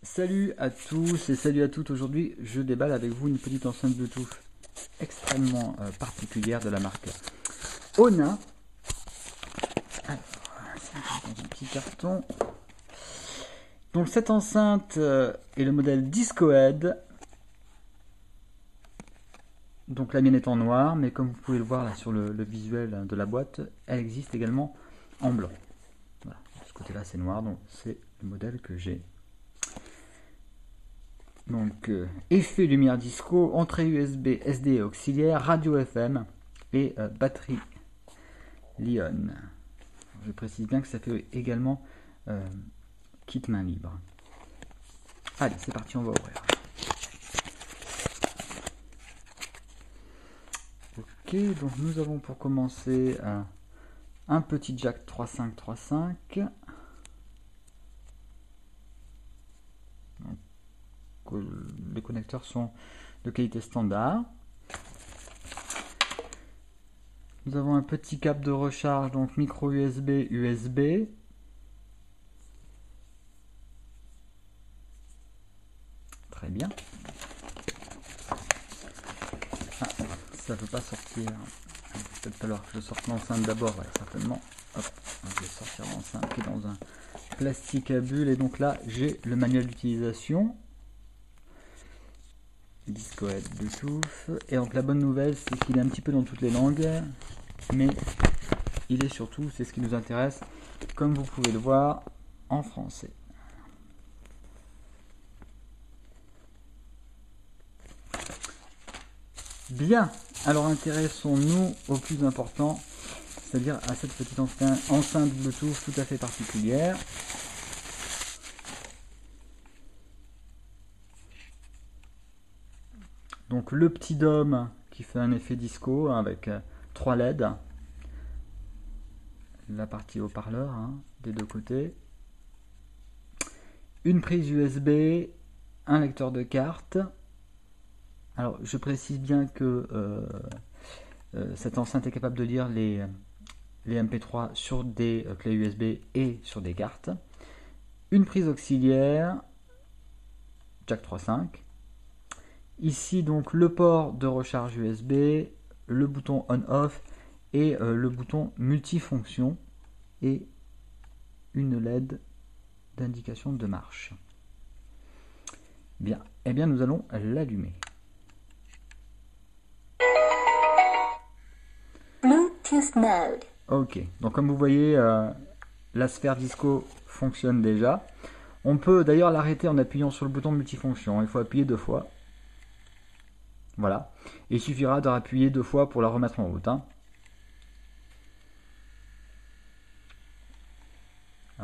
Salut à tous et salut à toutes. Aujourd'hui, je déballe avec vous une petite enceinte Bluetooth extrêmement particulière de la marque Ona. Alors, c'est dans un petit carton. Donc cette enceinte est le modèle Discohead. Donc la mienne est en noir, mais comme vous pouvez le voir là sur le visuel de la boîte, elle existe également en blanc. Voilà. De ce côté-là, c'est noir, donc c'est le modèle que j'ai. Donc, effet lumière disco, entrée USB, SD auxiliaire, radio FM et batterie Li-ion. Je précise bien que ça fait également kit main libre. Allez, c'est parti, on va ouvrir. Ok, donc nous avons pour commencer un petit jack 3.5. Les connecteurs sont de qualité standard. Nous avons un petit câble de recharge, donc micro USB, USB. Très bien. Ah, ça ne veut pas sortir. Il va peut-être falloir que je sorte l'enceinte d'abord, ouais, certainement. Hop, je vais sortir l'enceinte qui est dans un plastique à bulles. Et donc là, j'ai le manuel d'utilisation. Discohead Bluetooth. Et donc la bonne nouvelle, c'est qu'il est un petit peu dans toutes les langues, mais il est surtout, c'est ce qui nous intéresse, comme vous pouvez le voir, en français. Bien, alors intéressons-nous au plus important, c'est-à-dire à cette petite enceinte Bluetooth tout à fait particulière. Donc le petit dôme qui fait un effet disco avec 3 LED, la partie haut-parleur des deux côtés, une prise USB, un lecteur de carte. Alors je précise bien que cette enceinte est capable de lire les MP3 sur des clés USB et sur des cartes. Une prise auxiliaire, jack 3.5. Ici donc le port de recharge USB, le bouton on-off et le bouton multifonction et une LED d'indication de marche. Bien, eh bien nous allons l'allumer. Bluetooth mode. Ok, donc comme vous voyez, la sphère disco fonctionne déjà. On peut d'ailleurs l'arrêter en appuyant sur le bouton multifonction. Il faut appuyer 2 fois. Voilà. Et il suffira de appuyer 2 fois pour la remettre en route. Alors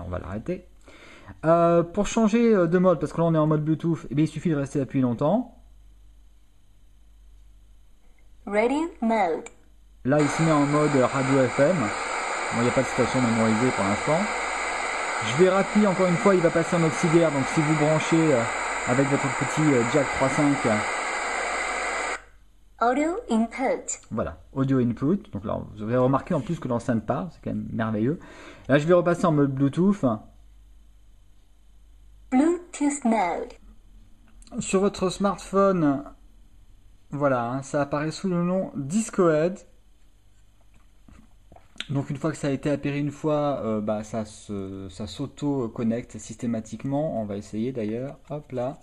on va l'arrêter. Pour changer de mode, parce que là on est en mode Bluetooth, eh bien, il suffit de rester appuyé longtemps. Radio mode. Là il se met en mode radio FM. Bon, il n'y a pas de station mémorisée pour l'instant. Je vais rappuyer encore une fois, il va passer en auxiliaire. Donc si vous branchez avec votre petit jack 3.5, Audio input. voilà, audio input. Donc là, vous avez remarqué en plus que l'enceinte parle, c'est quand même merveilleux. Là, je vais repasser en mode Bluetooth. Bluetooth mode. Sur votre smartphone, voilà, ça apparaît sous le nom Discohead. Donc une fois que ça a été appairé une fois, ça s'auto-connecte systématiquement. On va essayer d'ailleurs. Hop là.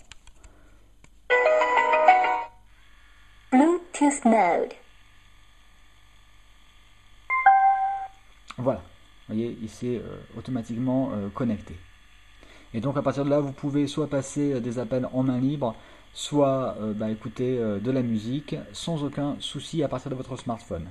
Bluetooth mode. Voilà, vous voyez, il s'est automatiquement connecté. Et donc à partir de là, vous pouvez soit passer des appels en main libre, soit écouter de la musique sans aucun souci à partir de votre smartphone.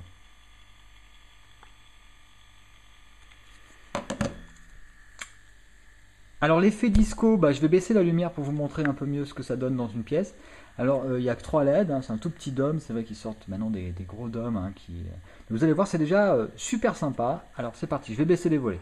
Alors l'effet disco, je vais baisser la lumière pour vous montrer un peu mieux ce que ça donne dans une pièce. Alors il n'y a que 3 LED, c'est un tout petit dôme, c'est vrai qu'ils sortent maintenant des gros dômes. Vous allez voir, c'est déjà super sympa. Alors c'est parti, je vais baisser les volets.